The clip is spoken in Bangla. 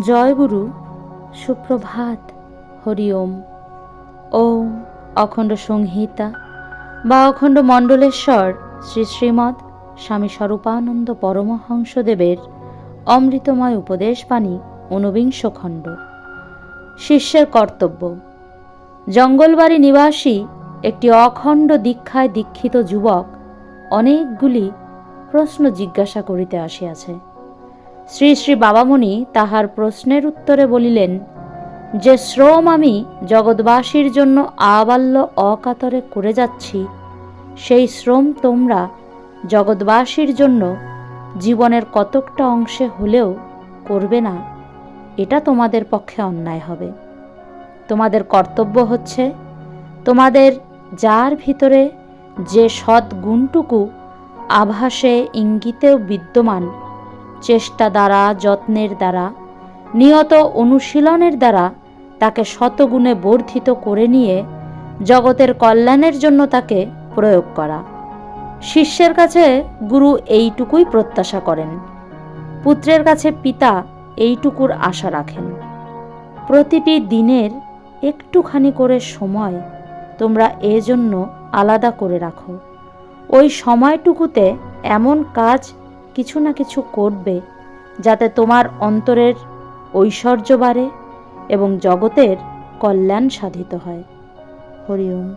জয় গুরু, সুপ্রভাত, হরি ওম। ওম অখণ্ড সংহিতা বা অখণ্ড মণ্ডলেশ্বর শ্রী শ্রীমৎ স্বামী স্বরূপানন্দ পরমহংসদেবের অমৃতময় উপদেশবাণী ঊনবিংশ খণ্ড। শিষ্যের কর্তব্য। জঙ্গলবাড়ি নিবাসী একটি অখণ্ড দীক্ষায় দীক্ষিত যুবক অনেকগুলি প্রশ্ন জিজ্ঞাসা করিতে আসিয়াছে। শ্রী শ্রী বাবামণি তাহার প্রশ্নের উত্তরে বলিলেন, যে শ্রম আমি জগৎবাসীর জন্য আবাল্য অকাতরে করে যাচ্ছি, সেই শ্রম তোমরা জগৎবাসীর জন্য জীবনের কতকটা অংশে হলেও করবে না, এটা তোমাদের পক্ষে অন্যায় হবে। তোমাদের কর্তব্য হচ্ছে তোমাদের যার ভিতরে যে সৎ গুণটুকু আভাসে ইঙ্গিতেও বিদ্যমান, চেষ্টা দ্বারা, যত্নের দ্বারা, নিয়ত অনুশীলনের দ্বারা তাকে শতগুণে বর্ধিত করে নিয়ে জগতের কল্যাণের জন্য তাকে প্রয়োগ করা। শিষ্যের কাছে গুরু এইটুকুই প্রত্যাশা করেন, পুত্রের কাছে পিতা এইটুকুর আশা রাখেন। প্রতিটি দিনের একটুখানি করে সময় তোমরা এজন্য আলাদা করে রাখো। ওই সময়টুকুতে এমন কাজ কিছু না কিছু করবে যাতে তোমার অন্তরের ঐশ্বর্য বাড়ে এবং জগতের কল্যাণ সাধিত হয়। হরি ওম।